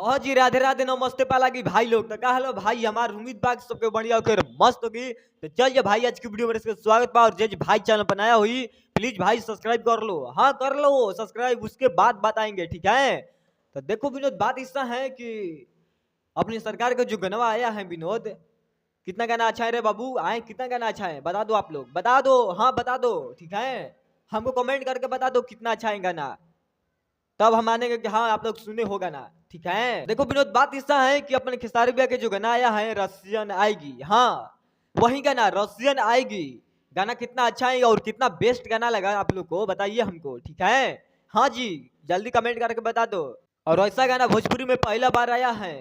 हाँ जी, राधे राधे नमस्ते पाला की भाई लोग तो का हेलो भाई हमार उम्मीद बाग सबके बढ़िया होकर मस्त होगी। तो चलिए भाई आज की वीडियो में इसका स्वागत बा और जज भाई चैनल बनाया हुई प्लीज भाई सब्सक्राइब कर लो। हाँ कर लो सब्सक्राइब, उसके बाद बताएंगे ठीक है। तो देखो विनोद बात ऐसा है कि अपनी सरकार का जो गनवा आया है विनोद, कितना गाना अच्छा है रे बाबू, आए कितना गाना अच्छा है बता दो, आप लोग बता दो, हाँ बता दो ठीक है। हमको कमेंट करके बता दो कितना अच्छा है गाना, तब हम मानेंगे कि हाँ आप लोग सुने होगा ना ठीक है। देखो विनोद बात ऐसा है कि अपने खेसारी भैया के जो गाना आया है रसियन आएगी, हाँ वही गाना रसियन आएगी। गाना कितना अच्छा है और कितना बेस्ट गाना लगा आप लोग को बताइए हमको ठीक है। हाँ जी जल्दी कमेंट करके बता दो। और ऐसा गाना भोजपुरी में पहला बार आया है,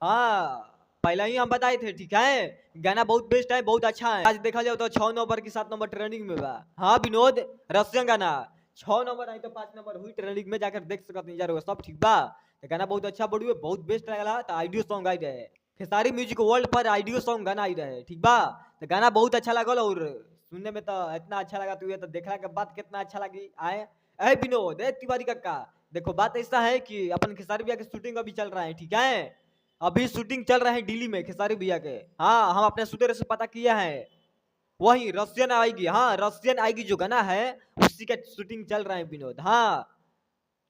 हाँ पहला ही हम बताए थे ठीक है। गाना बहुत बेस्ट है, बहुत अच्छा है। आज देखा जाए तो 6 नंबर की 7 नंबर ट्रेंडिंग में बा। हाँ विनोद रसियन गाना 6 नंबर आई तो 5 नंबर हुई ट्रेंडिंग में, जाकर देख सकत नहीं जा रहे सब ठीक बा। तो गाना बहुत अच्छा बढ़िया बहुत बेस्ट लगला। तो आइडियो सॉन्ग आई रहे खेसारी म्यूजिक वर्ल्ड पर आइडियो सॉन्ग गाना आई रहे ठीक बा। तो गाना बहुत अच्छा लगल और सुनने में तो इतना अच्छा लगा, तो ये तो देखला के बाद कितना अच्छा लगी आए। ए विनोद ए तिवारी काका, देखो बात ऐसा है कि अपन खेसारी भैया की शूटिंग अभी चल रहा है ठीक है। अभी शूटिंग चल रहा है दिल्ली में खेसारी भैया के। हाँ हम अपने सुधेर से पता किया है, वही रसियन आएगी, हाँ रसियन आएगी जो गाना है उसी का शूटिंग चल रहा है विनोद। हाँ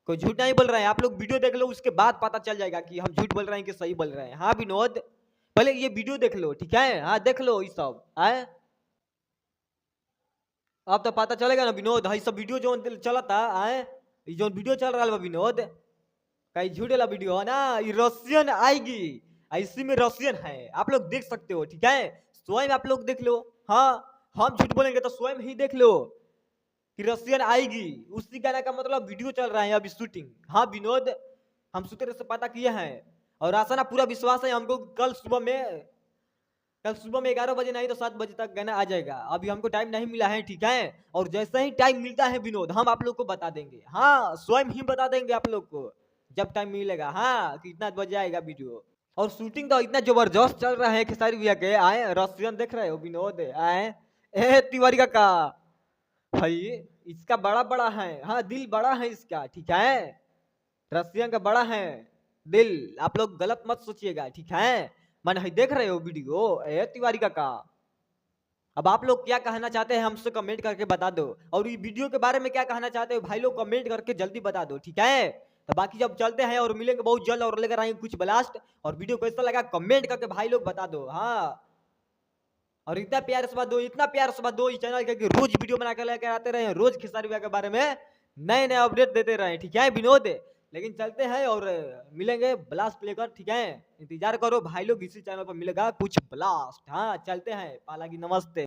कोई झूठ नहीं बोल रहे हैं, आप लोग वीडियो देख लो उसके बाद पता चल जाएगा कि हम झूठ बोल रहे हैं कि सही बोल रहे हैं। हाँ विनोद पहले ये वीडियो देख लो ठीक है, हाँ देख लो ये सब है, अब तो पता चलेगा ना विनोद। हाँ सब वीडियो जो चला था आए, जो वीडियो चल रहा है विनोद कहीं झूठ वाला वीडियो है ना, ये रसियन आएगी इसी में रसियन है, आप लोग देख सकते हो ठीक है। स्वयं आप लोग देख लो, हाँ हम झूठ बोलेंगे तो स्वयं ही देख लो कि रसियन आएगी। उसी गाना का मतलब वीडियो चल रहा है अभी शूटिंग। हाँ विनोद हम सूत्र से पता किए हैं और आशा ना पूरा विश्वास है हमको कल सुबह में 11 बजे नहीं तो 7 बजे तक गाना आ जाएगा। अभी हमको टाइम नहीं मिला है ठीक है, और जैसे ही टाइम मिलता है विनोद हम आप लोग को बता देंगे, हाँ स्वयं ही बता देंगे आप लोग को जब टाइम मिलेगा, हाँ कितना बजे आएगा वीडियो। और शूटिंग तो इतना जबरदस्त चल रहा है खेसारी भैया के आए, रसियन देख रहे हो विनोद आए। ए तिवारी का भाई इसका बड़ा बड़ा है, हाँ दिल बड़ा है इसका ठीक है, रसियन का बड़ा है दिल, आप लोग गलत मत सोचिएगा ठीक है। मन है देख रहे हो वीडियो ए तिवारी का। अब आप लोग क्या कहना चाहते हैं हमसे कमेंट करके बता दो, और ये वीडियो के बारे में क्या कहना चाहते हो भाई लोग कमेंट करके जल्दी बता दो ठीक है। तो बाकी जब चलते हैं और मिलेंगे बहुत जल्द और लेकर आएंगे कुछ ब्लास्ट। और वीडियो कैसा लगा कमेंट करके भाई लोग बता दो, हाँ और इतना प्यार से बात दो, इतना प्यार से बात दो इस चैनल के रोज वीडियो बना कर लेकर आते रहे, रोज खेसारी भैया के बारे में नए नए अपडेट देते रहे ठीक है विनोद। लेकिन चलते हैं और मिलेंगे ब्लास्ट लेकर ठीक है, इंतजार करो भाई लोग इसी चैनल पर मिलेगा कुछ ब्लास्ट। हाँ चलते हैं पाला की नमस्ते।